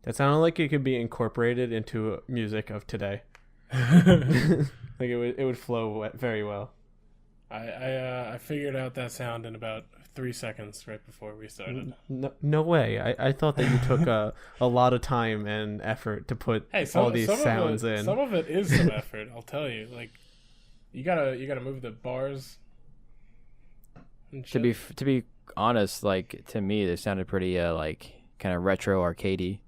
That sounded like it could be incorporated into music of today. Like it would flow very well. I figured out that sound in about 3 seconds right before we started. No way. I thought that you took a lot of time and effort to put all these sounds in. Some of it is some effort, I'll tell you. Like you gotta move the bars. To be honest, like to me, they sounded pretty like kind of retro arcadey.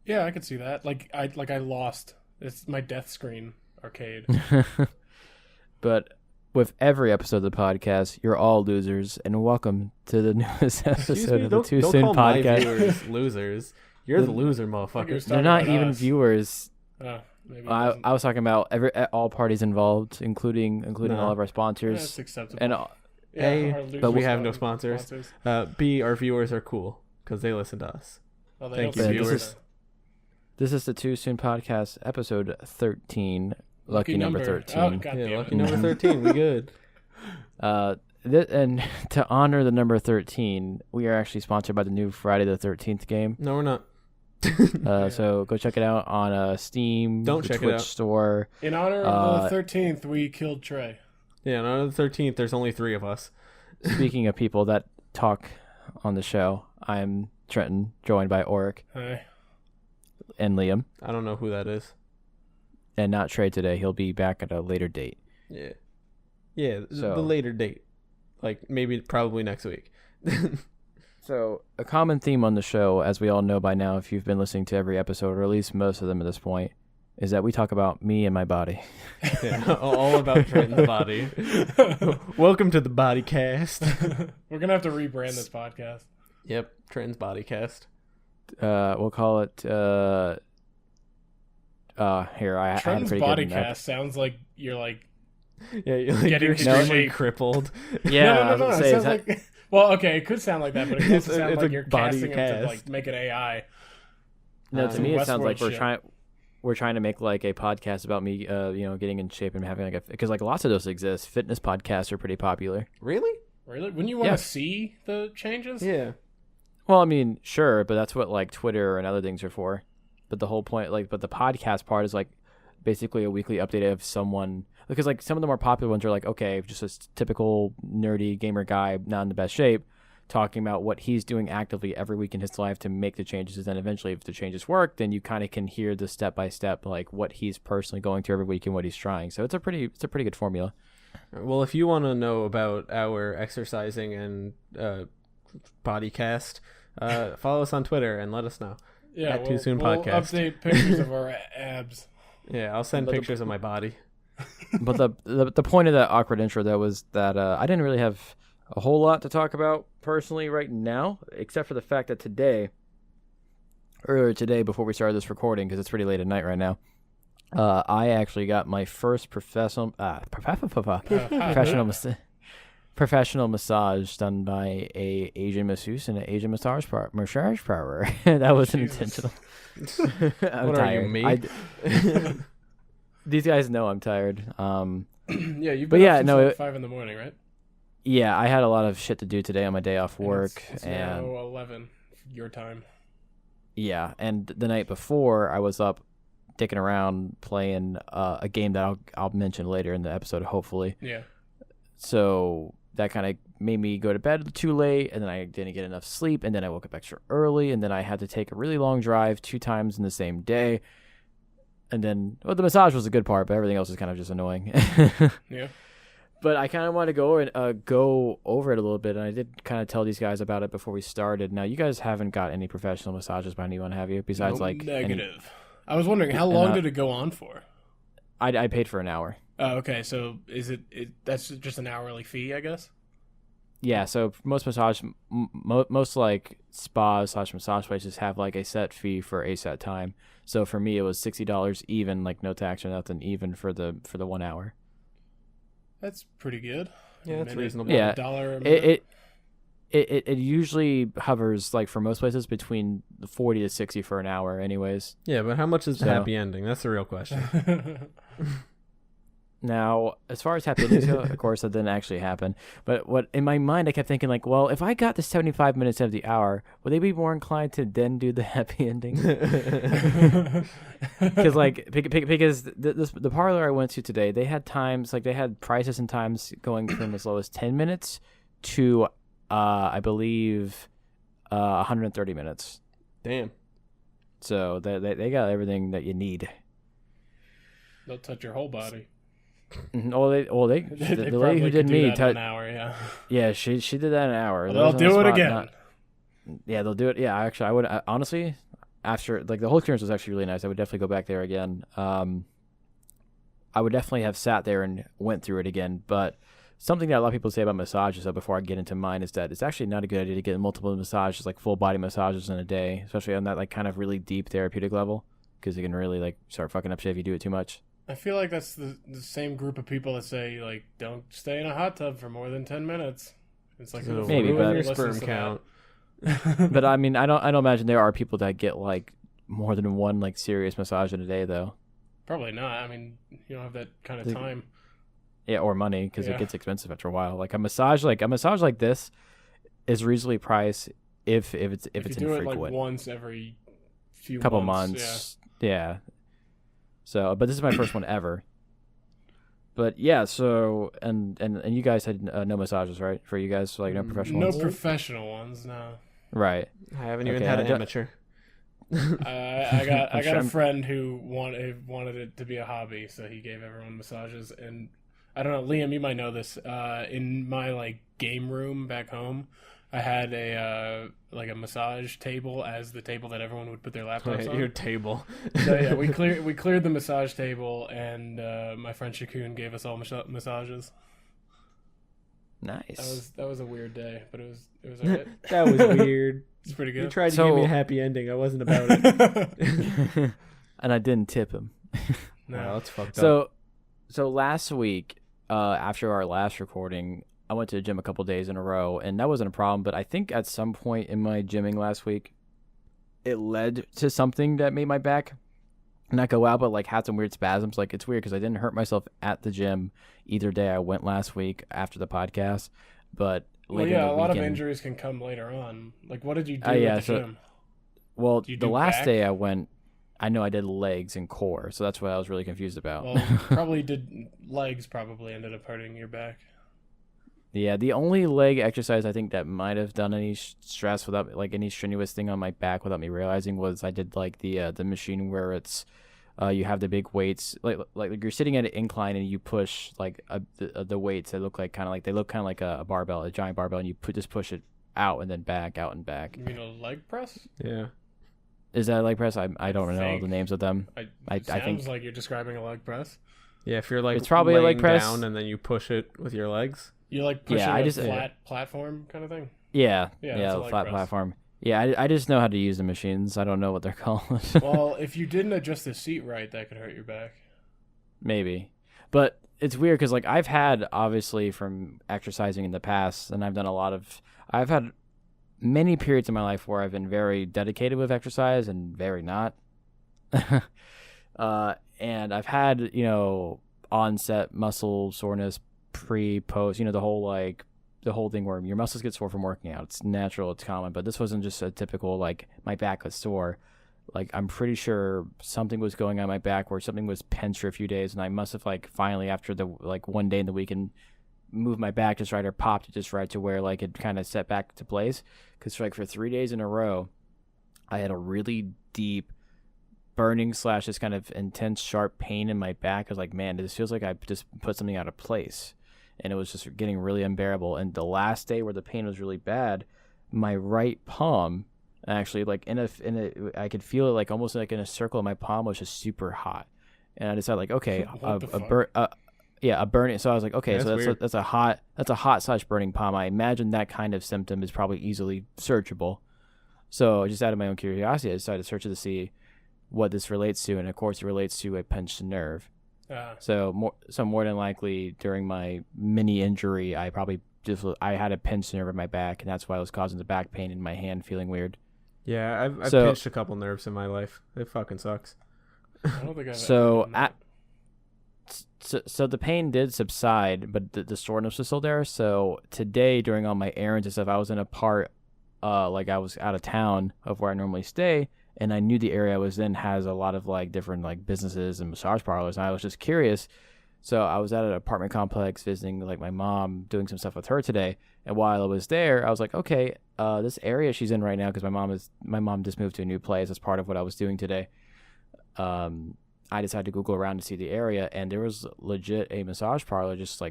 Yeah, I could see that. Like I lost. It's my death screen arcade. But with every episode of the podcast, you're all losers, and welcome to the newest episode of the Too Soon Podcast. podcast. My viewers losers. You're the loser, motherfucker. They're not even viewers. Maybe I was talking about all parties involved, including all of our sponsors. That's acceptable. And A, but we have no sponsors. B, our viewers are cool because they listen to us. Well, Thank you, viewers. This is the Too Soon podcast, episode 13. Lucky number 13. Oh, God Yeah, damn lucky it. number 13. We good. And to honor the number 13, we are actually sponsored by the new Friday the 13th game. No, we're not. So go check it out on Steam, Don't the check it Twitch out. store. In honor of the 13th, we killed Trey. Yeah, on the 13th, there's only 3 of us. Speaking of people that talk on the show, I'm Trenton, joined by Auric Hi. and Liam. I don't know who that is. And not Trey today. He'll be back at a later date. Yeah. Yeah, So- the later date. Like, probably next week. So, a common theme on the show, as we all know by now, if you've been listening to every episode, or at least most of them at this point, is that we talk about me and my body. Yeah, all about Trenton's body. Welcome to the Body Cast. We're going to have to rebrand this podcast. Yep, Trenton's Body Cast. We'll call it... here, I had a Trenton's pretty body good... cast sounds like you're like... Yeah, you're Getting extremely shape. crippled. Yeah, no, I was gonna It say, sounds like... Well, okay, it could sound like that, but it could also sound It's like a you're body casting him to cast. like make an AI. No, to me it sounds like Westworld we're trying to make like a podcast about me, getting in shape and having like because like lots of those exist. Fitness podcasts are pretty popular. Really? Really? Wouldn't you want to Yeah. see the changes? Yeah. Well, I mean, sure, but that's what like Twitter and other things are for. But the whole point, but the podcast part is like basically a weekly update of someone because like some of the more popular ones are like okay, just a typical nerdy gamer guy, not in the best shape, talking about what he's doing actively every week in his life to make the changes. And then eventually, if the changes work, then you kind of can hear the step by step, like what he's personally going through every week and what he's trying. So it's a pretty good formula. Well, if you want to know about our exercising and body cast, follow us on Twitter and let us know. Yeah, At Too Soon we'll Podcast. update pictures of our abs. Yeah, I'll send But the- pictures of my body. But the point of that awkward intro though was that I didn't really have a whole lot to talk about personally right now, except for the fact that earlier today, before we started this recording, because it's pretty late at night right now, I actually got my first professional massage done by a Asian masseuse and an Asian massage parlor. That wasn't intentional. I'm What are you, tired. me? These guys know I'm tired. Yeah, you've But been yeah, up since no, like 5 in the morning, right? Yeah, I had a lot of shit to do today on my day off work, It's and now 11 your time. yeah, and the night before I was up dicking around playing a game that I'll mention later in the episode, hopefully. Yeah. So that kind of made me go to bed too late, and then I didn't get enough sleep, and then I woke up extra early, and then I had to take a really long drive 2 times in the same day. And then, well, the massage was a good part, but everything else is kind of just annoying. Yeah. But I kind of wanted to go over it a little bit, and I did kind of tell these guys about it before we started. Now, you guys haven't got any professional massages by anyone, have you? Besides, Nope, like negative. I was wondering how long did it go on for? I paid for an hour. Oh, okay. So is it that's just an hourly fee, I guess? Yeah, so most most like spas / massage places have like a set fee for a set time. So for me, it was $60 even, like no tax or nothing, even for the 1 hour. That's pretty good. Yeah, that's reasonable. Yeah, $1 a minute. It usually hovers like for most places between 40 to 60 for an hour, anyways. Yeah, but how much is the So- happy ending? That's the real question. Now, as far as happy endings go, of course, that didn't actually happen. But what in my mind, I kept thinking like, well, if I got the 75 minutes of the hour, would they be more inclined to then do the happy ending? Because because the parlor I went to today, they had times like they had prices and times going from as low as 10 minutes to I believe 130 minutes. Damn. So they got everything that you need. They'll touch your whole body. The lady who did me an hour, yeah, she did that in an hour. Well, they'll do it again. Yeah, they'll do it. Yeah, actually, I would honestly, after like the whole experience was actually really nice. I would definitely go back there again. I would definitely have sat there and went through it again. But something that a lot of people say about massages, though, before I get into mine, is that it's actually not a good idea to get multiple massages, like full body massages in a day, especially on that like kind of really deep therapeutic level, because it can really like start fucking up shit if you do it too much. I feel like that's the same group of people that say, like, don't stay in a hot tub for more than 10 minutes. It's like, maybe, but your sperm count. But I mean, I don't imagine there are people that get like more than one like serious massage in a day, though. Probably not. I mean, you don't have that kind of time. Yeah, or money, because it gets expensive after a while. Like a massage like this is reasonably priced if it's you do infrequent. it like once every few couple months. months. Yeah. So, but this is my first one ever. But yeah, so and you guys had no massages, right? For you guys, like no professional ones? No professional ones, no. Right. I haven't even had an amateur. I got a friend who wanted it to be a hobby, so he gave everyone massages. And I don't know, Liam, you might know this. In my like game room back home, I had a massage table as the table that everyone would put their laptops on. Your table. So yeah, we cleared the massage table, and my friend Shakun gave us all massages. Nice. That was a weird day, but it was alright. That was weird. It's pretty good. You tried to give me a happy ending. I wasn't about it. And I didn't tip him. No, wow, that's fucked up. So last week, after our last recording, I went to the gym a couple days in a row, and that wasn't a problem. But I think at some point in my gymming last week, it led to something that made my back not go out, but like had some weird spasms. Like it's weird because I didn't hurt myself at the gym either day I went last week after the podcast, but later in the a lot of weekend, injuries can come later on. Like, what did you do at the gym? Well, the last back? day I went, I know I did legs and core, so that's what I was really confused about. Well, probably did legs. Probably ended up hurting your back. Yeah, the only leg exercise I think that might have done any stress without like any strenuous thing on my back without me realizing was I did like the machine where it's you have the big weights like you're sitting at an incline and you push like the weights that look like kind of like a barbell, a giant barbell, and you just push it out and then back, out and back. You mean a leg press? Yeah. Is that a leg press? I don't know the names of them. I think like you're describing a leg press. Yeah, if you're like it's probably a leg press down and then you push it with your legs. You like pushing a flat platform kind of thing? Yeah, flat platform. Yeah, I just know how to use the machines. I don't know what they're called. Well, if you didn't adjust the seat right, that could hurt your back. Maybe. But it's weird because like I've had, obviously, from exercising in the past, and I've had many periods in my life where I've been very dedicated with exercise and very not. And I've had, onset muscle soreness, post, the whole thing where your muscles get sore from working out. It's natural, it's common, but this wasn't just a typical, like, my back was sore. Like, I'm pretty sure something was going on my back where something was pinched for a few days, and I must have, like, finally, after the, like, one day in the weekend, moved my back just right or popped it just right to where, like, it kind of set back to place. Because, like, for 3 days in a row, I had a really deep burning / this kind of intense, sharp pain in my back. I was like, man, this feels like I just put something out of place. And it was just getting really unbearable. And the last day where the pain was really bad, my right palm, actually, like I could feel it like almost like in a circle. In my palm was just super hot, and I decided like, okay, a burning. So I was like, okay, so that's a hot / burning palm. I imagine that kind of symptom is probably easily searchable. So just out of my own curiosity, I decided to search it to see what this relates to, and of course, it relates to a pinched nerve. So more than likely during my mini injury, I had a pinched nerve in my back, and that's why I was causing the back pain in my hand, feeling weird. Yeah, I've pinched a couple nerves in my life. It fucking sucks. I don't think I've So the pain did subside, but the soreness was still there. So today, during all my errands and stuff, I was in a part, like I was out of town of where I normally stay, and I knew the area I was in has a lot of like different like businesses and massage parlors, and I was just curious. So I was at an apartment complex visiting like my mom, doing some stuff with her today. And while I was there, I was like, okay, this area she's in right now, because my mom just moved to a new place as part of what I was doing today. I decided to Google around to see the area, and there was legit a massage parlor just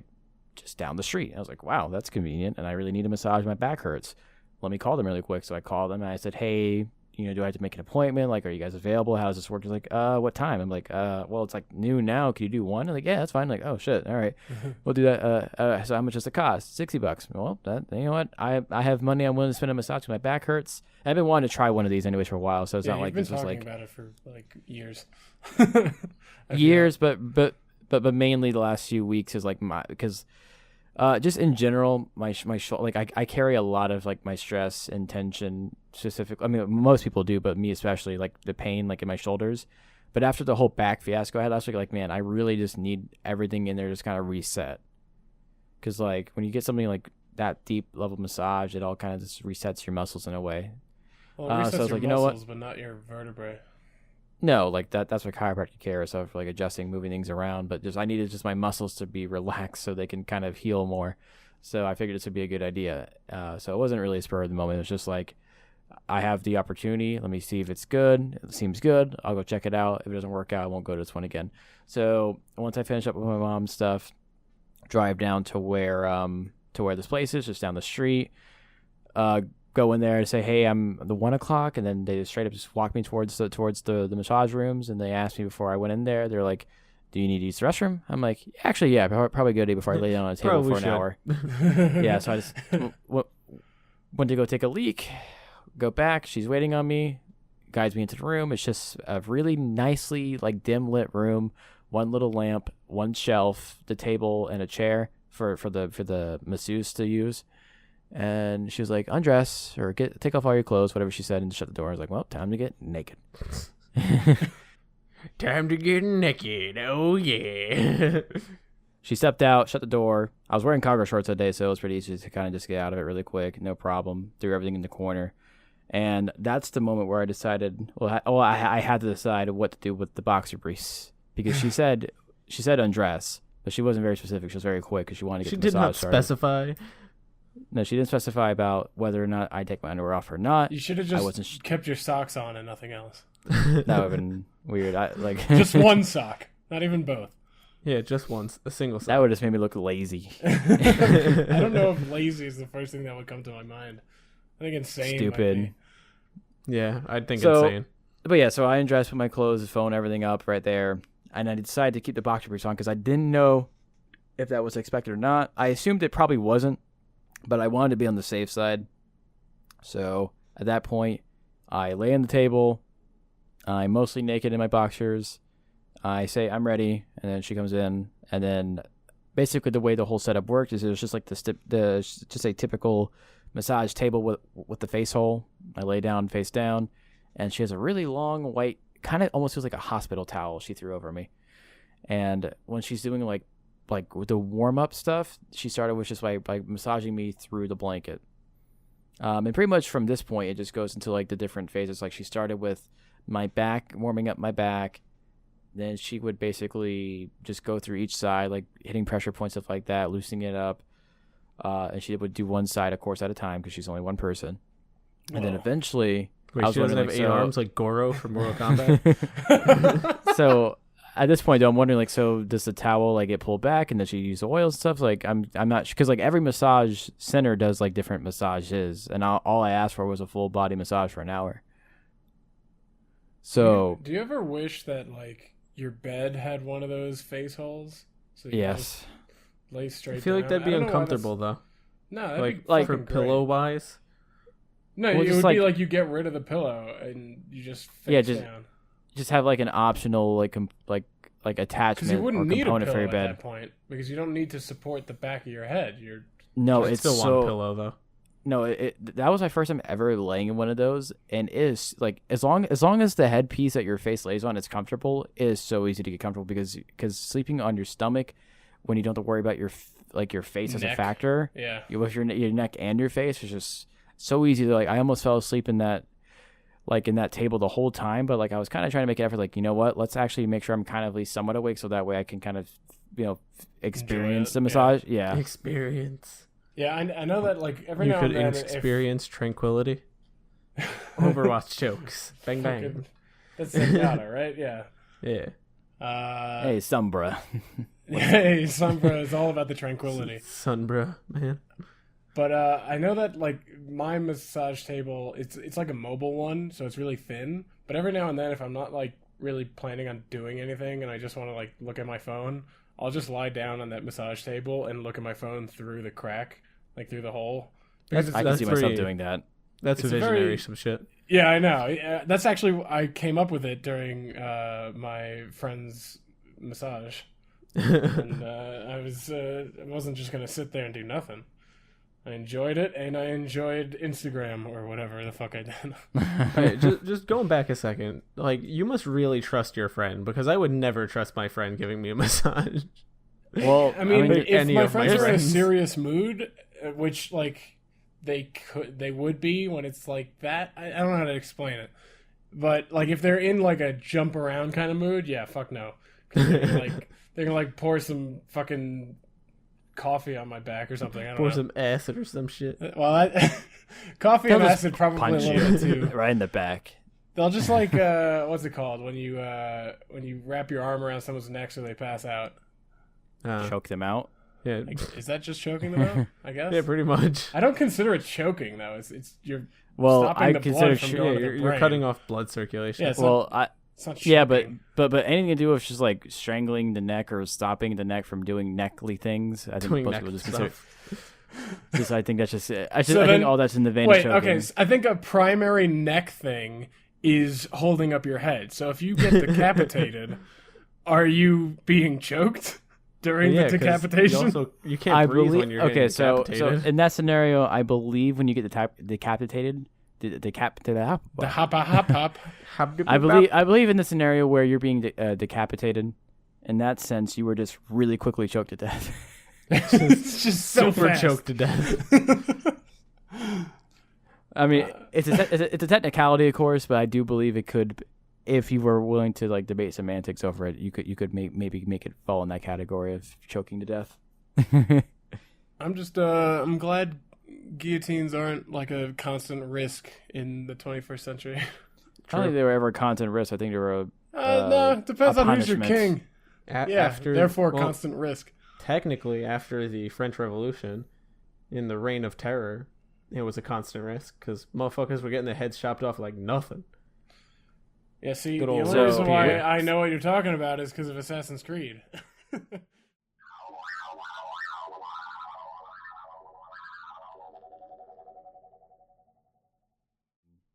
down the street. I was like, wow, that's convenient, and I really need a massage. My back hurts. Let me call them really quick. So I called them and I said, hey, do I have to make an appointment? Like, are you guys available? How does this work? He's like, what time? I'm like, well, it's like noon now. Can you do one? I'm like, yeah, that's fine. I'm like, oh shit. All right. We'll do that. So how much does it cost? $60. Well, you know what? I have money I'm willing to spend on massage. My back hurts. I've been wanting to try one of these anyways for a while. So it's not like this was like about it for like years. years, but mainly the last few weeks is like because just in general, my shoulder, like I carry a lot of like my stress and tension specifically. I mean, most people do, but me especially, like the pain like in my shoulders. But after the whole back fiasco I had last week, like, man, I really just need everything in there just kind of reset. Because like when you get something like that deep level massage, it all kind of just resets your muscles in a way. Well, it resets so I was your like, you know what? muscles, but not your vertebrae. No, like that's what chiropractic care is, so for like adjusting, moving things around. But just I needed just my muscles to be relaxed so they can kind of heal more. So I figured this would be a good idea. So it wasn't really a spur of the moment. It was just like, I have the opportunity. Let me see if it's good. It seems good. I'll go check it out. If it doesn't work out, I won't go to this one again. So once I finish up with my mom's stuff, drive down to where this place is, just down the street. Go in there and say, hey, I'm the 1 o'clock, and then they straight up just walk me towards the massage rooms, and they asked me before I went in there, they're like, do you need to use the restroom? I'm like, actually, yeah, probably good before I lay down on a table for an hour. Yeah, so I just went to go take a leak, go back, she's waiting on me, guides me into the room. It's just a really nicely like dim lit room, one little lamp, one shelf, the table, and a chair for the masseuse to use. And she was like, undress or take off all your clothes, whatever she said, and shut the door. I was like, well, time to get naked. Time to get naked. Oh, yeah. She stepped out, shut the door. I was wearing cargo shorts that day, so it was pretty easy to kind of just get out of it really quick. No problem. Threw everything in the corner. And that's the moment where I decided, I had to decide what to do with the boxer briefs. Because she said undress, but she wasn't very specific. She was very quick because she wanted to get the massage started. She did not specify. No, she didn't specify about whether or not I take my underwear off or not. You should have just kept your socks on and nothing else. That would have been weird. Just one sock, not even both. Yeah, just once, a single sock. That would just made me look lazy. I don't know if lazy is the first thing that would come to my mind. I think insane. Stupid. Yeah, I think insane. But yeah, so I undressed, put my clothes, phone, everything up right there, and I decided to keep the boxer briefs on because I didn't know if that was expected or not. I assumed it probably wasn't, but I wanted to be on the safe side. So at that point, I lay on the table. I'm mostly naked in my boxers. I say, I'm ready. And then she comes in. And then basically the way the whole setup worked is it was just like just a typical massage table with the face hole. I lay down, face down. And she has a really long white, kind of almost feels like a hospital towel she threw over me. And when she's doing like with the warm-up stuff, she started with just like massaging me through the blanket. And pretty much from this point, it just goes into like the different phases. Like she started with my back, warming up my back. Then she would basically just go through each side, like hitting pressure points, stuff like that, loosening it up. And she would do one side, of course, at a time because she's only one person. And then eventually... Wait, she doesn't have 8 arms like Goro from Mortal Kombat? So... At this point, though, I'm wondering, like, so does the towel like get pulled back, and does she use oils and stuff? Like, I'm not because like every massage center does like different massages, and all I asked for was a full body massage for an hour. So, do you ever wish that like your bed had one of those face holes? So you yes. Lay straight. I feel like that'd be uncomfortable though. No, that'd like be for great. pillow wise. No, well, it would be like you get rid of the pillow and you just face down. Just have like an optional like attachment because you wouldn't or need a component pillow for your at bed. that point because you don't need to support the back of your head. No, I it's still so want a pillow though. No, that was my first time ever laying in one of those, and it is like as long as the headpiece that your face lays on is comfortable, it is so easy to get comfortable because sleeping on your stomach when you don't have to worry about your face as a factor, with your neck and your face is just so easy to like. I almost fell asleep in that table the whole time, but like I was kind of trying to make an effort, like, you know what, let's actually make sure I'm kind of at least somewhat awake, so that way I can kind of experience the massage. Yeah. Experience. Yeah, I know that like every now and then you could experience tranquility. Overwatch jokes. Bang bang. That's Zenyatta, right? Yeah. Yeah. Hey, Sombra. Hey, Sombra is all about the tranquility. Sunbra, man. But I know that like my massage table, it's like a mobile one, so it's really thin. But every now and then, if I'm not like really planning on doing anything and I just want to like look at my phone, I'll just lie down on that massage table and look at my phone through the crack, like through the hole. I can see myself doing that. That's a visionary some shit. Yeah, I know. That's actually, I came up with it during my friend's massage. And I wasn't just going to sit there and do nothing. I enjoyed it, and I enjoyed Instagram or whatever the fuck I did. Right, just going back a second, like, you must really trust your friend, because I would never trust my friend giving me a massage. Well, I mean if my friends are in a serious mood, which like they would be when it's like that, I don't know how to explain it, but like if they're in like a jump around kind of mood, yeah, fuck no. They're gonna like pour some fucking coffee on my back or something. I don't know. Pour some acid or some shit. Well, coffee and acid probably a little bit too. Right in the back. They'll just like what's it called when you wrap your arm around someone's neck so they pass out. Choke them out. Yeah. Like, is that just choking them out? I guess. Yeah, pretty much. I don't consider it choking though. It's you're I stopping the consider blood from going to the brain. You're cutting off blood circulation. Yeah, it's not yeah, choking. but anything to do with just like strangling the neck or stopping the neck from doing neckly things, I think most people just consider. I think that's just it. I think all that's in the vein of choking. Okay, so I think a primary neck thing is holding up your head. So if you get decapitated, are you being choked during the decapitation? You can't breathe when you're getting decapitated. So in that scenario, I believe when you get decapitated, the hop. I believe in the scenario where you're being decapitated, in that sense, you were just really quickly choked to death. It's just so super fast. choked to death. I mean, it's a technicality, of course, but I do believe it could, if you were willing to like debate semantics over it, you could maybe make it fall in that category of choking to death. I'm glad guillotines aren't like a constant risk in the 21st century. I don't think they were ever a constant risk. I think they were no, it depends on who's your king. Therefore constant risk. Technically, after the French Revolution, in the Reign of Terror, it was a constant risk because motherfuckers were getting their heads chopped off like nothing. Yeah, see, the only reason why I know what you're talking about is because of Assassin's Creed.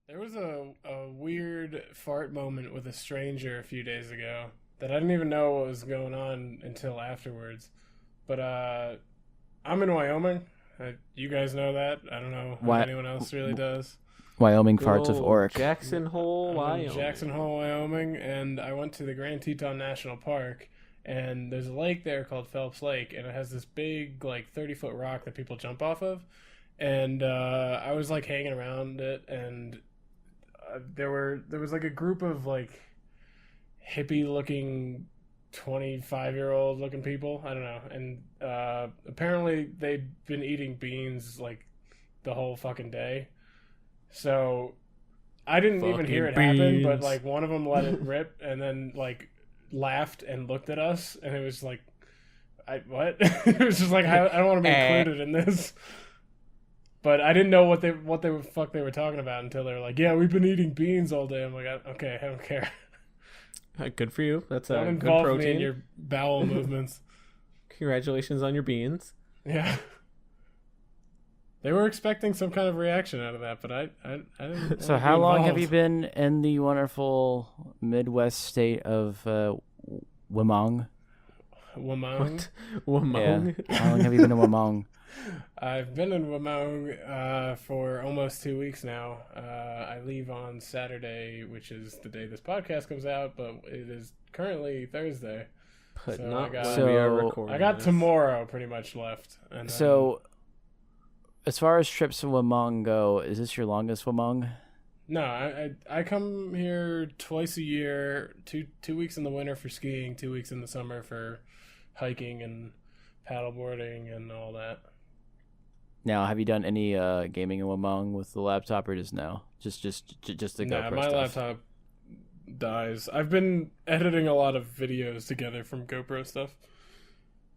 There was a weird fart moment with a stranger a few days ago that I didn't even know what was going on until afterwards. But I'm in Wyoming. You guys know that. I don't know if anyone else really does. Wyoming farts of Auric. Jacksonhole, Wyoming. Jacksonhole, Wyoming, and I went to the Grand Teton National Park, and there's a lake there called Phelps Lake, and it has this big, like, 30-foot rock that people jump off of. And I was, like, hanging around it, and there was, like, a group of, like, hippie-looking 25-year-old looking people. I don't know. And apparently they'd been eating beans, like, the whole fucking day. So I didn't even hear it happen, but like one of them let it rip and then like laughed and looked at us, and it was like, what? It was just like, I don't want to be included in this. But I didn't know what they fuck they were talking about until they were like, yeah, we've been eating beans all day. I'm like, okay, I don't care. Good for you. That's a good protein. Don't involve me in your bowel movements. Congratulations on your beans. Yeah. They were expecting some kind of reaction out of that, but I didn't. So how long have you been in the wonderful Midwest state of Wyoming? Wyoming? Wyoming? Yeah. How long have you been in Wyoming? I've been in Wyoming for almost 2 weeks now. I leave on Saturday, which is the day this podcast comes out, but it is currently Thursday. But So not I got- when So- we are recording. I got this. tomorrow pretty much left. And then, So, as far as trips to Wyoming go, is this your longest Wyoming? no, I come here twice a year, two weeks in the winter for skiing, 2 weeks in the summer for hiking and paddleboarding and all that. Now, have you done any gaming in Wyoming with the laptop, or just no? Just the Nah, GoPro my stuff? laptop dies. I've been editing a lot of videos together from GoPro stuff,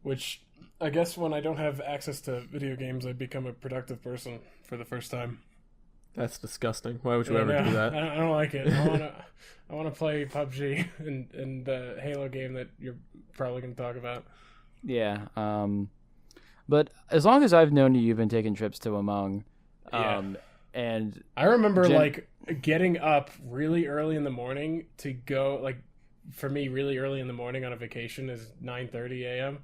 which I guess when I don't have access to video games, I become a productive person for the first time. That's disgusting. Why would you Yeah, ever no, do that? I don't like it. I wanna play PUBG and the Halo game that you're probably gonna talk about. Yeah. But as long as I've known you, you've been taking trips to Wyoming. Yeah. And I remember like getting up really early in the morning to go, like, for me, really early in the morning on a vacation is 9:30 a.m.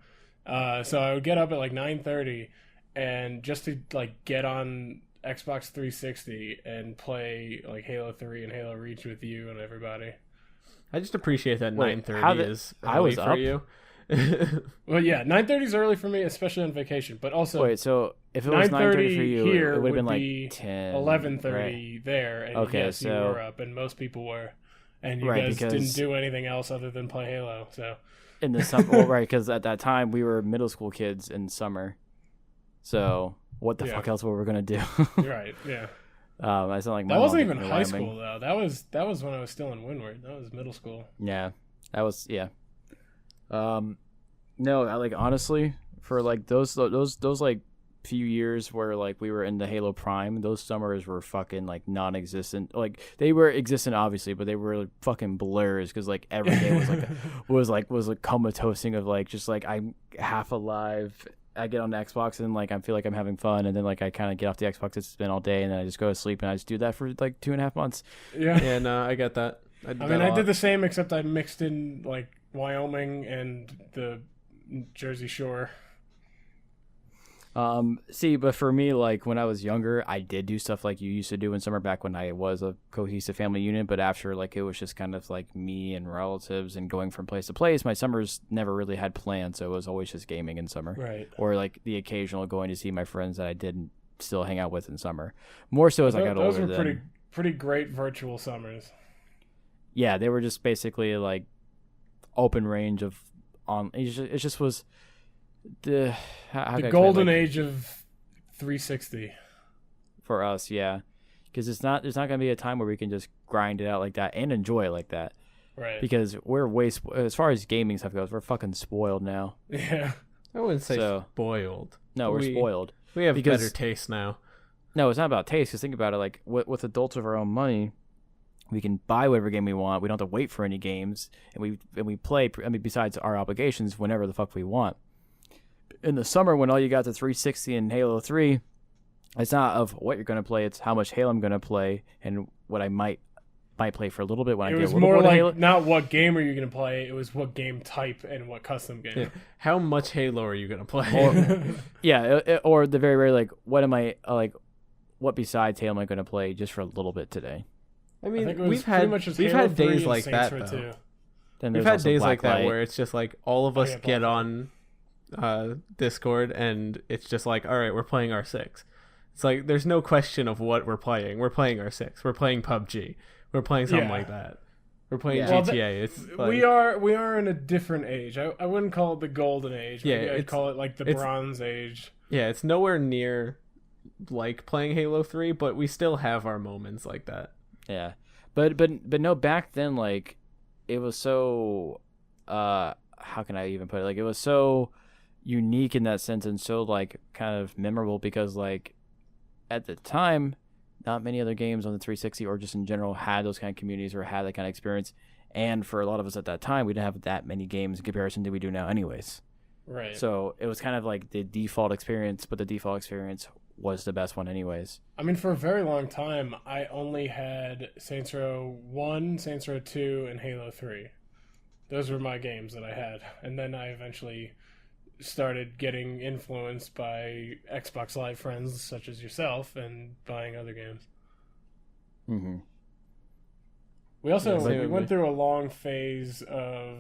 So I would get up at like 9:30 and just to like get on Xbox 360 and play like Halo 3 and Halo Reach with you and everybody. I just appreciate that Wait, 9:30 is I early was for up? you. Well, yeah, 9:30 is early for me, especially on vacation. But also, wait, so if it was 9:30 for you, here it would have been be like 10, 11:30 right? there. And Okay, yes, you so- were up, and most people were, and you Right, guys because- didn't do anything else other than play Halo. So In the summer, well, right? Because at that time we were middle school kids in summer. So what the Yeah. fuck else were we gonna do? right, yeah. I sound like my That wasn't mom even in high Wyoming. school though. That was when I was still in Windward. That was middle school. Yeah, that was yeah. No, I like honestly for like those like few years where like we were in the Halo Prime, those summers were fucking like non-existent. Like they were existent obviously, but they were like, fucking blurs because like every day was like comatosing of like just like I'm half alive. I get on the Xbox and like I feel like I'm having fun, and then like I kind of get off the Xbox, it's been all day, and then I just go to sleep, and I just do that for like 2.5 months. Yeah. Yeah, no, I get that. I mean, I did the same, except I mixed in like Wyoming and the Jersey Shore. See, but for me, like when I was younger, I did do stuff like you used to do in summer back when I was a cohesive family unit. But after, like, it was just kind of like me and relatives and going from place to place. My summers never really had plans, so it was always just gaming in summer, Right. or like the occasional going to see my friends that I didn't still hang out with in summer. More so as I got Those older. were Than, pretty great virtual summers. yeah, they were just basically like open range of on. It just was the how The can I explain it? golden Like, age of 360. for us, yeah, because there's not gonna be a time where we can just grind it out like that and enjoy it like that, Right. because we're as far as gaming stuff goes, we're fucking spoiled now. Yeah. I wouldn't say So- spoiled. No, we're spoiled. We have Because- better taste now. No, it's not about taste. Because think about it, like with adults of our own money, we can buy whatever game we want. We don't have to wait for any games, and we play. I mean, besides our obligations, whenever the fuck we want. In the summer, when all you got the 360 and Halo 3, it's not of what you're gonna play. It's how much Halo I'm gonna play, and what I might play for a little bit when It I get was a little more bored of like Halo. not what game are you going to play, it was what game type and what custom game. Yeah. How much Halo are you gonna play? Yeah, or the very like, what am I like? What besides Halo am I gonna play just for a little bit today? I I mean, think it was we've pretty had much just we've Halo had 3 days and like Saints that Row though. 2. Then We've there's had also days like that Blacklight. where it's just like all of us yeah, get Blacklight. on Discord and it's just like, all right, we're playing R6. It's like there's no question of what we're playing. We're playing R6. We're playing PUBG. We're playing something Yeah. like that. We're playing Yeah. GTA. It's like, we are in a different age. I wouldn't call it the golden age. Yeah, Maybe I'd it's- call it like the it's- bronze age. yeah, it's nowhere near like playing Halo 3, but we still have our moments like that. Yeah, but no, back then, like, it was so how can I even put it? Like, it was so unique in that sense, and so like kind of memorable because like at the time, not many other games on the 360 or just in general had those kind of communities or had that kind of experience. And for a lot of us at that time, we didn't have that many games in comparison to we do now, anyways. Right. So it was kind of like the default experience, but the default experience was the best one, anyways. I mean, for a very long time, I only had Saints Row 1, Saints Row 2, and Halo 3. Those were my games that I had. And then I eventually started getting influenced by Xbox Live friends such as yourself and buying other games. Mm-hmm. We also Yeah, we went through a long phase of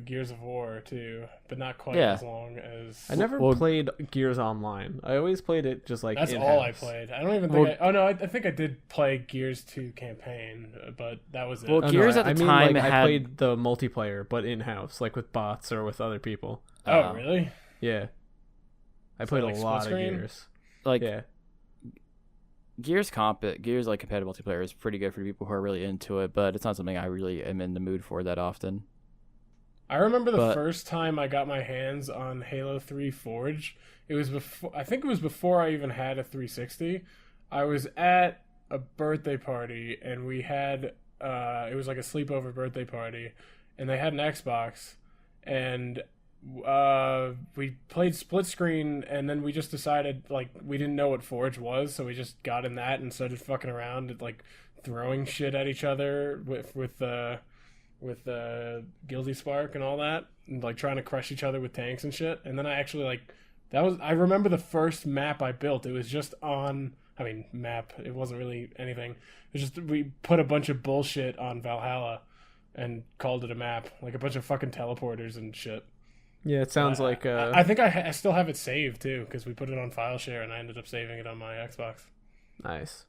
Gears of War too, but not quite as long as. I never played Gears Online. I always played it just like that's in-house. all I played. I don't even think. I think I did play Gears 2 campaign, but that was it. Well, Gears at the time like, had... I played the multiplayer, but in-house, like with bots or with other people. Oh, really? Yeah, I played like a lot of split screen? Gears like competitive multiplayer is pretty good for people who are really into it, but it's not something I really am in the mood for that often. I remember the first time I got my hands on Halo 3 Forge. It was before. I think it was before I even had a 360. I was at a birthday party, and we had it was like a sleepover birthday party, and they had an Xbox, and we played split screen, and then we just decided like we didn't know what Forge was, so we just got in that and started fucking around and like throwing shit at each other with Guilty Spark and all that, and like trying to crush each other with tanks and shit. And then I actually I remember the first map I built. It was just it wasn't really anything. It was just we put a bunch of bullshit on Valhalla and called it a map, like a bunch of fucking teleporters and shit. Yeah, it sounds like. I think I still have it saved too, because we put it on file share, and I ended up saving it on my Xbox. Nice.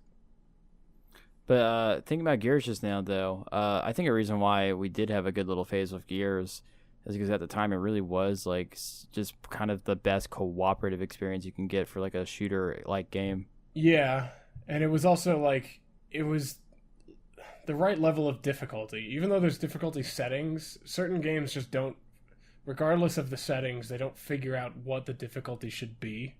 But thinking about Gears just now, though, I think a reason why we did have a good little phase with Gears is because at the time it really was like just kind of the best cooperative experience you can get for like a shooter-like game. Yeah, and it was also like it was the right level of difficulty. Even though there's difficulty settings, certain games just don't. Regardless of the settings, they don't figure out what the difficulty should be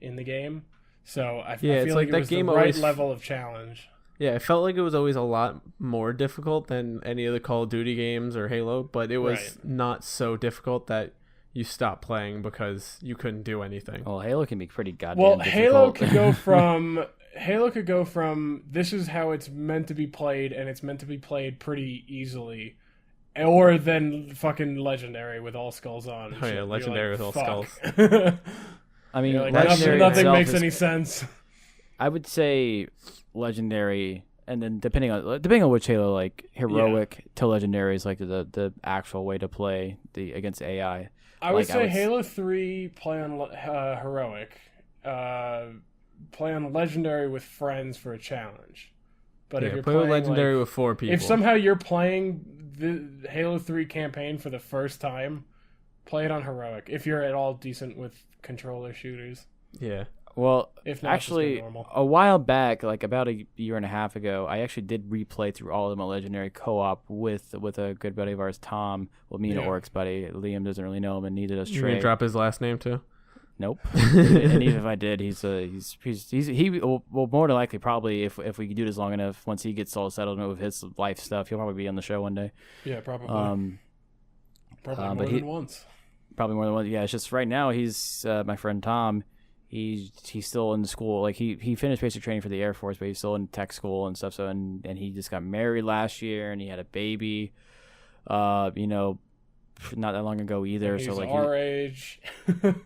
in the game. So I feel like it was the right level of challenge. Yeah, it felt like it was always a lot more difficult than any of the Call of Duty games or Halo, but it was not so difficult that you stopped playing because you couldn't do anything. Well, Halo can be pretty goddamn difficult. Halo could go from this is how it's meant to be played, and it's meant to be played pretty easily. Or then fucking Legendary with all skulls on. Oh yeah, Legendary with all skulls. I mean, like, Legendary nothing makes any sense. I would say Legendary, and then depending on which Halo, like Heroic to Legendary is like the actual way to play against AI. I would say Halo 3 play on Heroic, play on Legendary with friends for a challenge. But if you're play with Legendary with 4 people. If somehow you're playing the Halo 3 campaign for the first time, play it on Heroic. If you're at all decent with controller shooters. Yeah. Well, if not, actually, a while back, like about a year and a half ago, I actually did replay through all of them on Legendary co-op with a good buddy of our's, Tom. Well, me and Auric's buddy. Liam doesn't really know him, and neither does Trey. You gonna drop his last name too? Nope. And even if I did, he will more than likely probably if we do this long enough, once he gets all settled with his life stuff, he'll probably be on the show one day. Yeah, probably. Probably more than once. Probably more than once. Yeah, it's just right now he's my friend Tom. He's still in school. Like he finished basic training for the Air Force, but he's still in tech school and stuff. So and he just got married last year, and he had a baby. Not that long ago either. He's so like our age.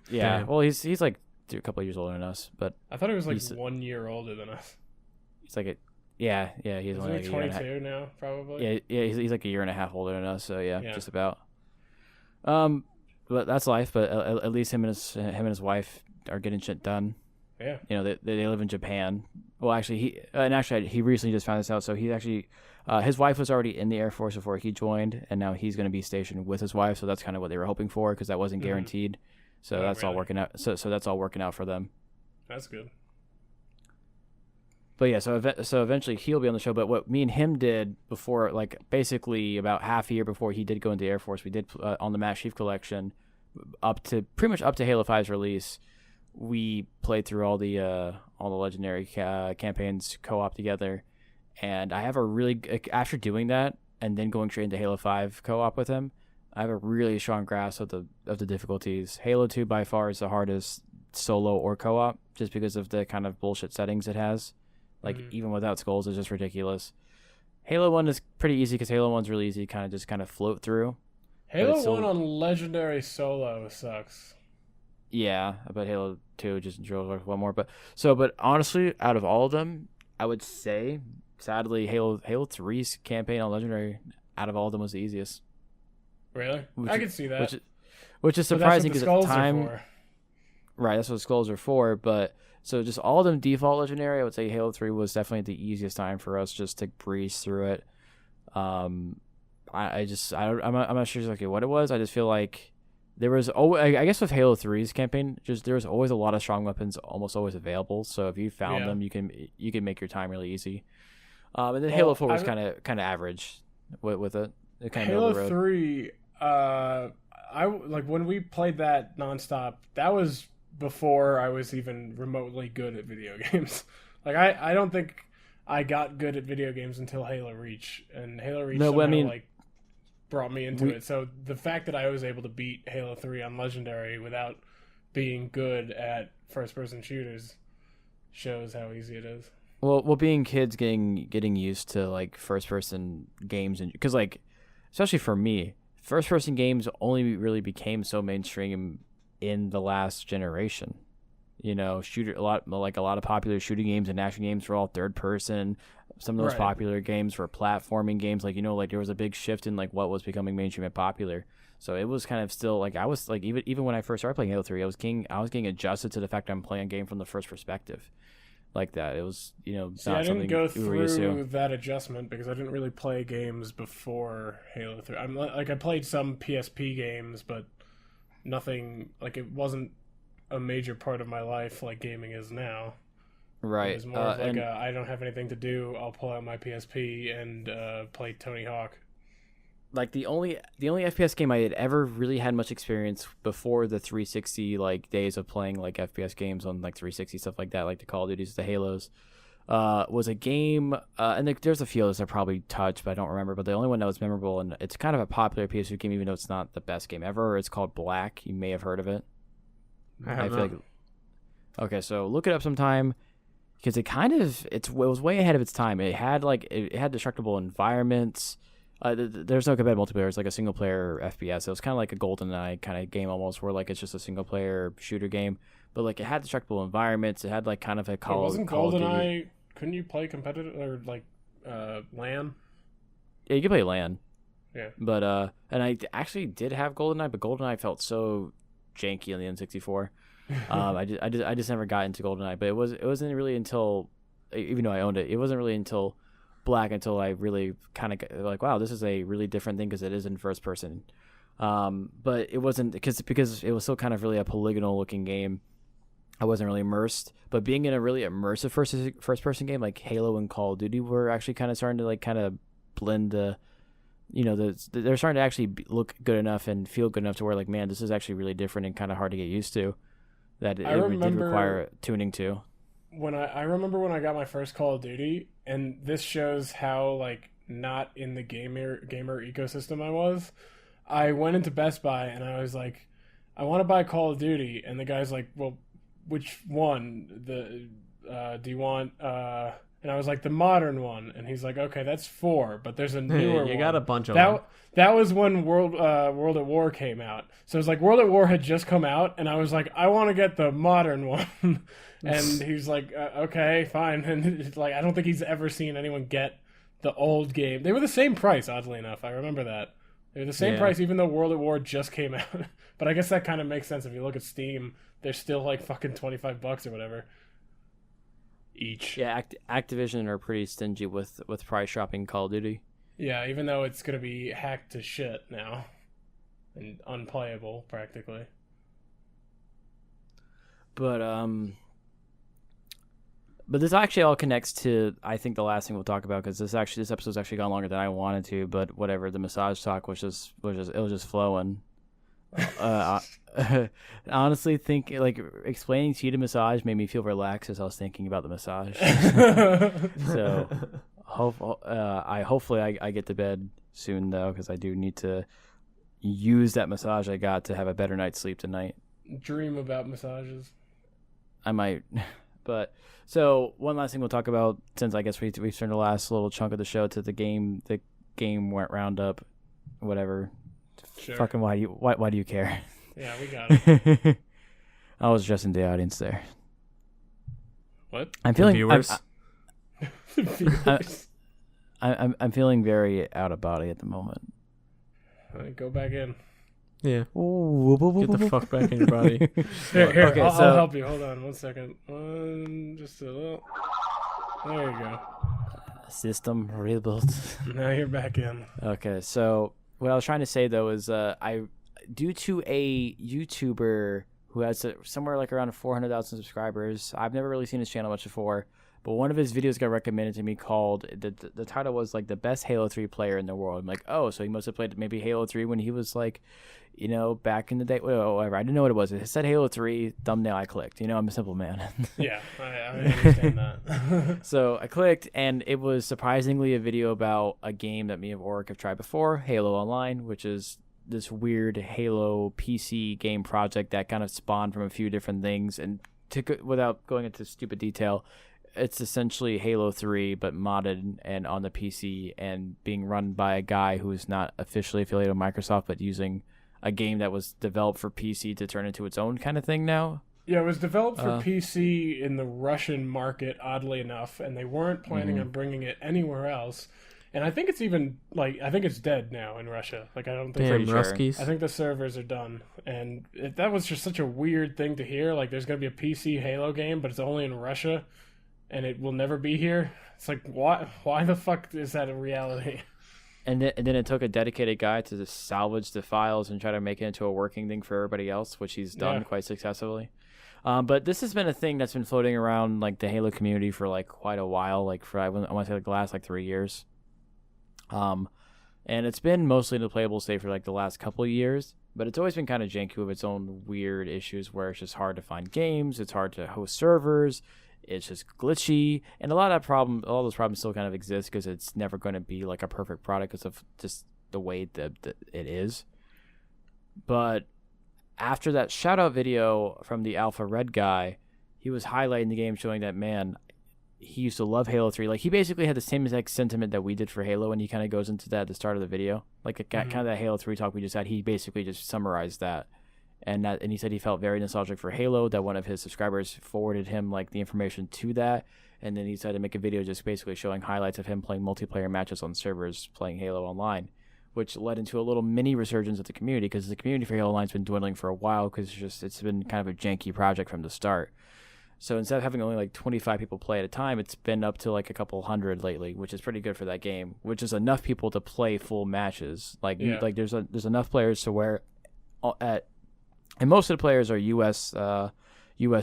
Yeah. Well, he's like a couple of years older than us, but I thought he was like 1 year older than us. He's like yeah. He's only like 22 now, probably. Yeah. He's like a year and a half older than us. So yeah. Just about. But that's life. But at least him and his wife are getting shit done. Yeah. They live in Japan. Well, actually, he recently just found this out. So he actually, his wife was already in the Air Force before he joined, and now he's going to be stationed with his wife. So that's kind of what they were hoping for, because that wasn't guaranteed. So that's all working out. So that's all working out for them. That's good. But yeah, so eventually he'll be on the show. But what me and him did before, like basically about half a year before he did go into the Air Force, we did on the Master Chief Collection, pretty much up to Halo 5's release. We played through all the Legendary campaigns co-op together, and I have after doing that and then going straight into Halo 5 co-op with him, I have a really strong grasp of the difficulties. Halo 2 by far is the hardest solo or co-op, just because of the kind of bullshit settings it has. Like even without skulls, it's just ridiculous. Halo 1 is pretty easy because Halo 1's really easy to kind of float through. Halo 1 on Legendary Solo sucks. Yeah, but Halo 2 just drills one more. But honestly, out of all of them, I would say, sadly, Halo 3's campaign on Legendary, out of all of them, was the easiest. Really? I can see that. Which is surprising because at the time. Right, that's what the skulls are for. But so just all of them default Legendary, I would say Halo 3 was definitely the easiest time for us just to breeze through it. I'm not sure exactly what it was. I just feel like there was I guess with Halo 3's campaign, just there was always a lot of strong weapons almost always available. So if you found them, you can make your time really easy. And then Halo 4 was kind of average with it. It kind of Halo 3. I like when we played that nonstop. That was before I was even remotely good at video games. Like I don't think I got good at video games until Halo Reach, and Halo Reach brought me into it. So the fact that I was able to beat Halo 3 on Legendary without being good at first-person shooters shows how easy it is. Well, being kids getting used to like first-person games, and because like especially for me, first-person games only really became so mainstream in the last generation. You know, a lot of popular shooting games and action games were all third person. Some of those popular games were platforming games. Like, you know, like there was a big shift in like what was becoming mainstream and popular. So it was kind of still like I was like even when I first started playing Halo 3, I was getting adjusted to the fact that I'm playing a game from the first perspective. Like that, it was I didn't go through that adjustment because I didn't really play games before Halo 3. I played some PSP games, but nothing like it wasn't a major part of my life like gaming is now. Right. It was more of like I don't have anything to do. I'll pull out my PSP and play Tony Hawk. Like the only FPS game I had ever really had much experience before the 360 like days of playing like FPS games on like 360 stuff like that, like the Call of Duties, the Halos, was a game. And there's a few others I probably touched, but I don't remember. But the only one that was memorable, and it's kind of a popular PS2 game, even though it's not the best game ever. It's called Black. You may have heard of it. I feel like. Okay, so look it up sometime. Because it was way ahead of its time. It had destructible environments. There's no competitive multiplayer. It's like a single player FPS. It was kind of like a GoldenEye kind of game almost, where like it's just a single player shooter game. But like it had destructible environments. It had like kind of a Call. Wasn't GoldenEye? Couldn't you play competitive or like LAN? Yeah, you could play LAN. Yeah. But and I actually did have GoldenEye, but GoldenEye felt so janky on the N64. I just never got into GoldenEye, but it wasn't really until, even though I owned it, it wasn't really until Black until I really kind of like, wow, this is a really different thing because it is in first person. But it wasn't because it was still kind of really a polygonal looking game. I wasn't really immersed, but being in a really immersive first person game like Halo and Call of Duty were actually kind of starting to like kind of blend they're starting to actually look good enough and feel good enough to where like, man, this is actually really different and kind of hard to get used to. That it did require tuning to. I remember when I got my first Call of Duty, and this shows how like not in the gamer ecosystem I was. I went into Best Buy and I was like, I want to buy Call of Duty, and the guy's like, well, which one? Do you want? And I was like, the modern one, and he's like, okay, that's 4, but there's a newer one. You got a bunch of them. That was when World at War came out. So it was like World at War had just come out, and I was like, I want to get the modern one. And he's like, okay, fine. And it's like, I don't think he's ever seen anyone get the old game. They were the same price, oddly enough. I remember that. They were the same price, even though World at War just came out. But I guess that kind of makes sense if you look at Steam. They're still like fucking $25 or whatever each. Yeah, Activision are pretty stingy with price shopping Call of Duty. Yeah, even though it's going to be hacked to shit now and unplayable practically. But this actually all connects to, I think, the last thing we'll talk about, because this episode's actually gone longer than I wanted to. But whatever, the massage talk was just flowing. Honestly, like explaining to you the massage made me feel relaxed as I was thinking about the massage. So hopefully I get to bed soon though, because I do need to use that massage I got to have a better night's sleep tonight. Dream about massages. I might. But so one last thing we'll talk about, since I guess we've turned the last little chunk of the show to the game roundup, whatever. Sure. Fucking why do you care? Yeah, we got it. I was addressing the audience there. What? I'm feeling viewers. I'm feeling very out of body at the moment. All right, go back in. Yeah. Get the fuck back in your body. Here, Okay, I'll so- help you. Hold on 1 second. Just a little. There you go. System rebuilt. Now you're back in. Okay, so what I was trying to say though is due to a YouTuber who has somewhere like around 400,000 subscribers. I've never really seen his channel much before, but one of his videos got recommended to me called the title was like the best Halo 3 player in the world. I'm like, oh, so he must have played maybe Halo 3 when he was like, back in the day, whatever. I didn't know what it was. It said Halo 3 thumbnail. I clicked. I'm a simple man. Yeah, I understand that. So I clicked, and it was surprisingly a video about a game that me and Auric have tried before, Halo Online, which is this weird Halo PC game project that kind of spawned from a few different things. And without going into stupid detail, it's essentially Halo 3 but modded and on the PC and being run by a guy who is not officially affiliated with Microsoft but using a game that was developed for PC to turn into its own kind of thing now. Yeah, it was developed for PC in the Russian market, oddly enough, and they weren't planning on bringing it anywhere else. And I think it's even, I think it's dead now in Russia. I don't think... Damn, sure. Ruskies. I think the servers are done. And that was just such a weird thing to hear. There's going to be a PC Halo game, but it's only in Russia, and it will never be here. It's why the fuck is that a reality? And then it took a dedicated guy to just salvage the files and try to make it into a working thing for everybody else, which he's done quite successfully. But this has been a thing that's been floating around the Halo community for quite a while, for I want to say the last 3 years. And it's been mostly in the playable state for the last couple of years, but it's always been kind of janky with its own weird issues where it's just hard to find games, it's hard to host servers, it's just glitchy, and all those problems still kind of exist because it's never going to be a perfect product because of just the way that it is. But after that shout out video from the Alpha Red guy, he was highlighting the game, showing that, man, he used to love Halo 3. He basically had the same exact sentiment that we did for Halo, and he kind of goes into that at the start of the video. Kind of that Halo 3 talk we just had, he basically just summarized that. And he said he felt very nostalgic for Halo, that one of his subscribers forwarded him the information to that. And then he decided to make a video just basically showing highlights of him playing multiplayer matches on servers playing Halo Online, which led into a little mini resurgence of the community because the community for Halo Online's been dwindling for a while because it's been kind of a janky project from the start. So instead of having only 25 people play at a time, it's been up to a couple hundred lately, which is pretty good for that game, which is enough people to play full matches. There's enough players to where and most of the players are US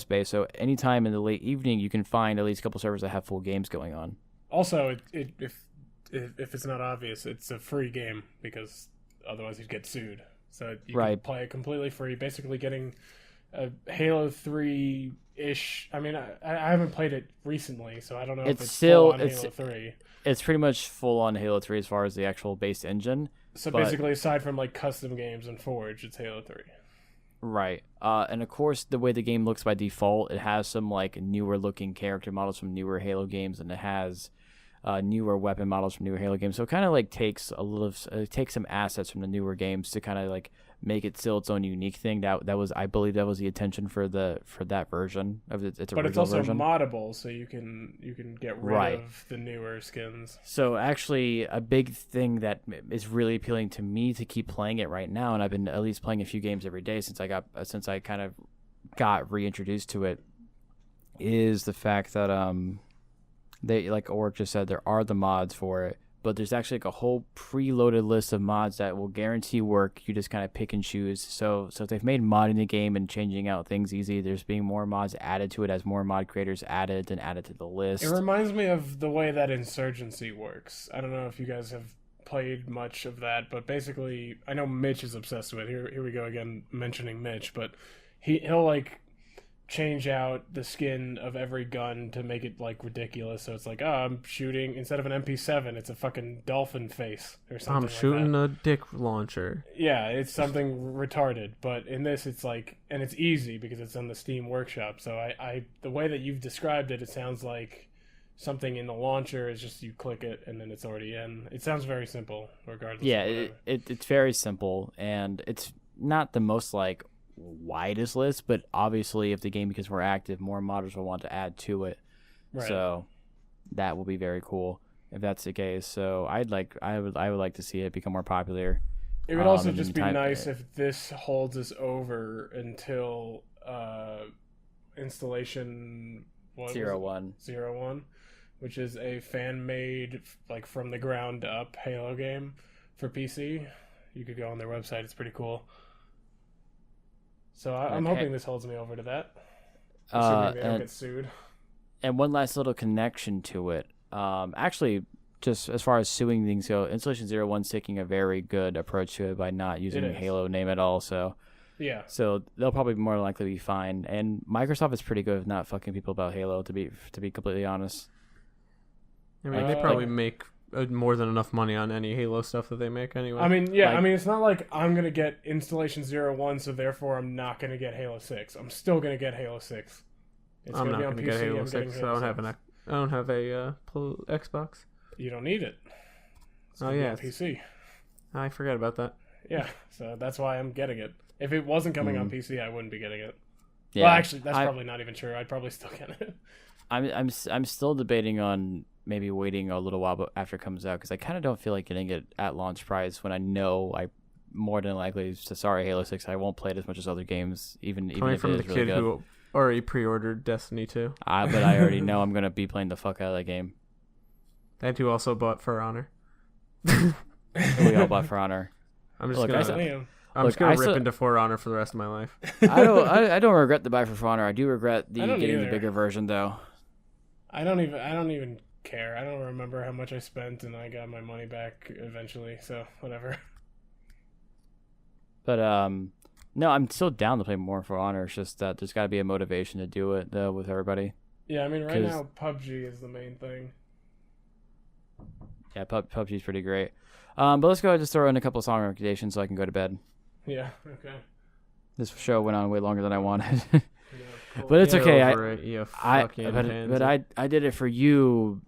based, so anytime in the late evening you can find at least a couple servers that have full games going on. Also, if it's not obvious, it's a free game because otherwise you'd get sued. So you can play it completely free, basically getting a Halo 3-ish. I mean, I haven't played it recently, so I don't know if it's still on Halo 3. It's pretty much full on Halo 3 as far as the actual base engine. So basically, aside from custom games and Forge, it's Halo 3. Right. And of course, the way the game looks by default, it has some newer looking character models from newer Halo games, and it has newer weapon models from newer Halo games. So it kind of takes takes some assets from the newer games to kind of make it still its own unique thing. I believe that was the intention for that version of its original version. But it's also moddable, so you can get rid of the newer skins. So actually, a big thing that is really appealing to me to keep playing it right now, and I've been at least playing a few games every day since I kind of got reintroduced to it, is the fact that they, like Auric just said, there are the mods for it. But there's actually a whole preloaded list of mods that will guarantee work. You just kind of pick and choose. So if they've made modding the game and changing out things easy, there's being more mods added to it as more mod creators added to the list. It reminds me of the way that Insurgency works. I don't know if you guys have played much of that, but basically, I know Mitch is obsessed with it. Here we go again, mentioning Mitch, but he'll change out the skin of every gun to make it ridiculous. So it's I'm shooting, instead of an MP7, it's a fucking dolphin face or something. I'm shooting a dick launcher. Yeah, it's something retarded. But in this, it's and it's easy because it's on the Steam Workshop. So I the way that you've described it, it sounds like something in the launcher. It's just you click it and then it's already in. It sounds very simple, regardless. Yeah, it's very simple, and it's not the most like widest list, but obviously if the game becomes more active, more modders will want to add to it. Right. So that will be very cool if that's the case. So I would like to see it become more popular. It would also just be nice if this holds us over until installation 01, which is a fan-made, like from the ground up Halo game for PC. You could go on their website; it's pretty cool. So I'm hoping this holds me over to that. Assuming they don't get sued. And one last little connection to it. Actually, just as far as suing things go, Installation 01's taking a very good approach to it by not using the Halo name at all. So yeah. So they'll probably more likely be fine. And Microsoft is pretty good at not fucking people about Halo, to be completely honest. I mean, they probably make more than enough money on any Halo stuff that they make anyway. I mean, yeah, I mean, it's not like I'm going to get Installation 01, so therefore I'm not going to get Halo 6. I'm still going to get Halo 6. It's I'm not going to get Halo 6, so I don't have a Xbox. You don't need it. It's on PC. I forgot about that. Yeah, so that's why I'm getting it. If it wasn't coming on PC, I wouldn't be getting it. Yeah, well, actually, that's probably not even true. I'd probably still get it. I'm still debating on maybe waiting a little while after it comes out, because I kind of don't feel like getting it at launch price when I know I more than likely, sorry Halo 6, I won't play it as much as other games, even if it is really good. Coming from the kid who already pre-ordered Destiny 2. But I already know I'm going to be playing the fuck out of that game. And who also bought For Honor. We all bought For Honor. I'm just gonna rip into For Honor for the rest of my life. I don't regret the buy for Honor. I do regret getting the bigger version though. I don't even care. I don't remember how much I spent, and I got my money back eventually. So whatever. But no, I'm still down to play more For Honor. It's just that there's got to be a motivation to do it though with everybody. Yeah, I mean right now PUBG is the main thing. Yeah, PUBG's pretty great. But let's go ahead and just throw in a couple of song recommendations so I can go to bed. Yeah, okay. This show went on way longer than I wanted. Yeah, cool. But it's okay. I did it for you,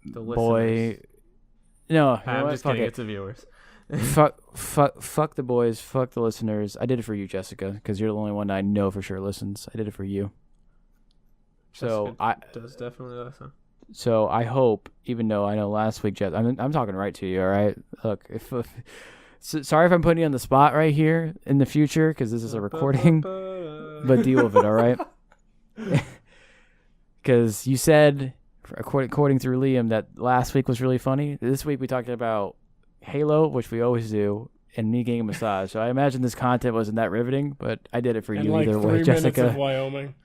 the boy. Listeners. No, I'm just kidding. It's the viewers. fuck the boys. Fuck the listeners. I did it for you, Jessica, because you're the only one I know for sure listens. I did it for you. So does definitely listen. So I hope, even though I know last week, Jess, I'm talking right to you. All right, look, sorry if I'm putting you on the spot right here in the future, because this is a recording, but deal with it, all right? Because you said, according through Liam, that last week was really funny. This week we talked about Halo, which we always do, and me getting a massage. So I imagine this content wasn't that riveting, but I did it for you either way, Jessica. 3 minutes of Wyoming.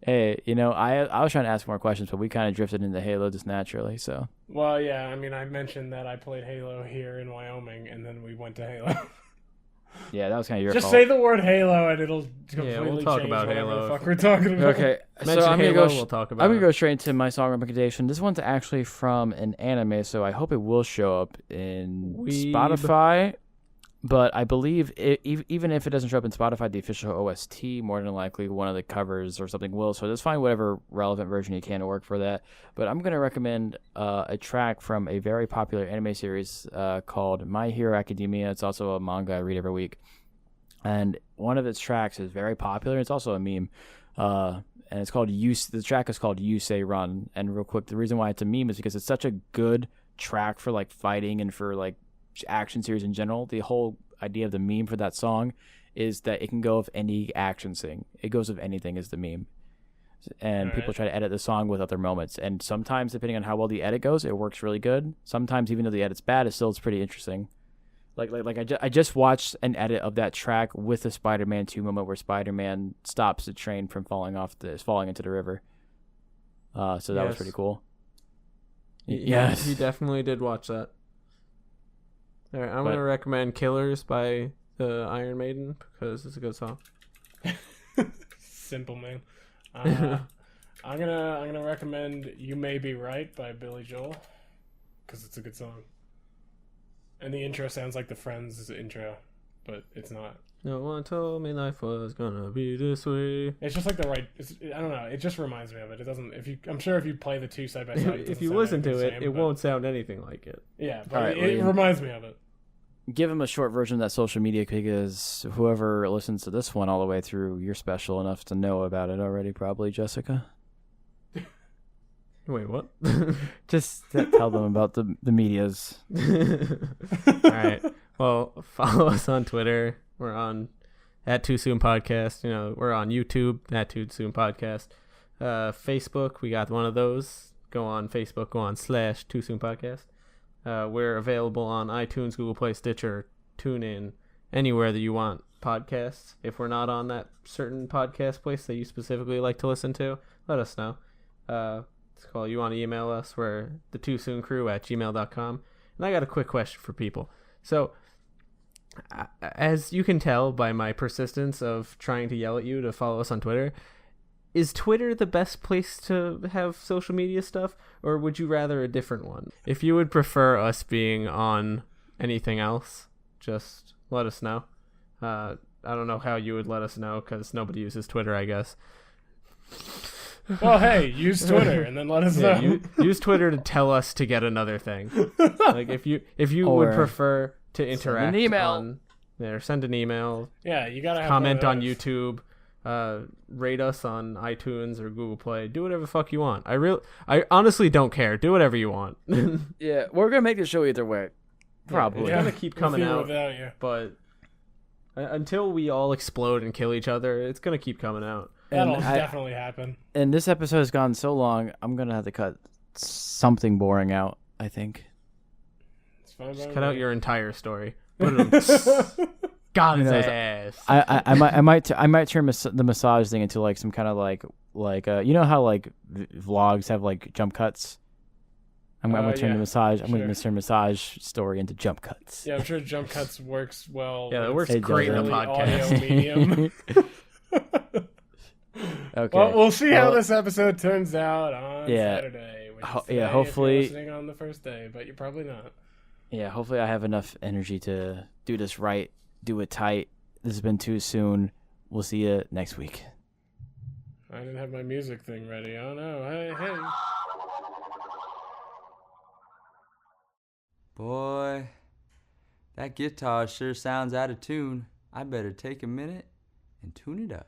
Hey, I was trying to ask more questions, but we kind of drifted into Halo just naturally, so. Well, yeah, I mean, I mentioned that I played Halo here in Wyoming, and then we went to Halo. Yeah, that was kind of your fault. Just say the word Halo, and it'll completely we'll talk change about whatever Halo. the fuck we're talking about. Okay, so I'm going to go straight into my song recommendation. This one's actually from an anime, so I hope it will show up in Spotify. But I believe even if it doesn't show up in Spotify, the official OST, more than likely one of the covers or something will. So just find whatever relevant version you can to work for that. But I'm going to recommend a track from a very popular anime series called My Hero Academia. It's also a manga I read every week. And one of its tracks is very popular. It's also a meme. And it's called the track is called You Say Run. And real quick, the reason why it's a meme is because it's such a good track for like fighting and for like action series in general. The whole idea of the meme for that song is that it can go with any action scene. It goes with anything is the meme. And people try to edit the song with other moments. And sometimes, depending on how well the edit goes, it works really good. Sometimes, even though the edit's bad, it's pretty interesting. Like I just watched an edit of that track with the Spider-Man 2 moment where Spider-Man stops the train from falling into the river. So that was pretty cool. Yes, he definitely did watch that. All right, I'm going to recommend Killers by the Iron Maiden because it's a good song. Simple, man. I'm gonna recommend You May Be Right by Billy Joel because it's a good song. And the intro sounds like the Friends intro. but it's not. No one told me life was gonna be this way. It's just like the right. I don't know. It just reminds me of it. It doesn't. I'm sure if you play the two side by side, if you listen to it, it won't sound anything like it. Yeah, but it reminds me of it. Give him a short version of that social media, because whoever listens to this one all the way through, you're special enough to know about it already, probably, Jessica. Wait, what? Just tell them about the medias. All right. Well, follow us on Twitter. We're on @TooSoonPodcast. We're on YouTube @TooSoonPodcast. Facebook, we got one of those. Go on Facebook. Go on /TooSoonPodcast. We're available on iTunes, Google Play, Stitcher, TuneIn, anywhere that you want podcasts. If we're not on that certain podcast place that you specifically like to listen to, let us know. You want to email us, we're the2sooncrew@gmail.com. And I got a quick question for people. So, as you can tell by my persistence of trying to yell at you to follow us on Twitter, is Twitter the best place to have social media stuff, or would you rather a different one? If you would prefer us being on anything else, just let us know. I don't know how you would let us know, because nobody uses Twitter, I guess. Well, hey, use Twitter and then let us know. Use Twitter to tell us to get another thing. Like if you would prefer to interact, send an email on there, send an email. Yeah, you gotta have comment on YouTube, rate us on iTunes or Google Play. Do whatever the fuck you want. I honestly don't care. Do whatever you want. Yeah, we're gonna make the show either way. Probably. It's gonna keep coming out, without you. But until we all explode and kill each other, it's gonna keep coming out. That'll definitely happen. And this episode has gone so long, I'm going to have to cut something boring out, I think. It's fine. Just cut out your entire story. Got his ass. I might turn the massage thing into like some kind of like you know how like vlogs have like jump cuts? I'm going to turn the massage. I'm going to turn massage story into jump cuts. Yeah, I'm sure jump cuts works well. Yeah, it works great in the podcast. Audio medium. Okay. Well, we'll see how this episode turns out on Saturday. Hopefully. If you're listening on the first day, but you're probably not. Yeah, hopefully I have enough energy to do this right, do it tight. This has been Too Soon. We'll see you next week. I didn't have my music thing ready. Oh no! Hey. Boy, that guitar sure sounds out of tune. I better take a minute and tune it up.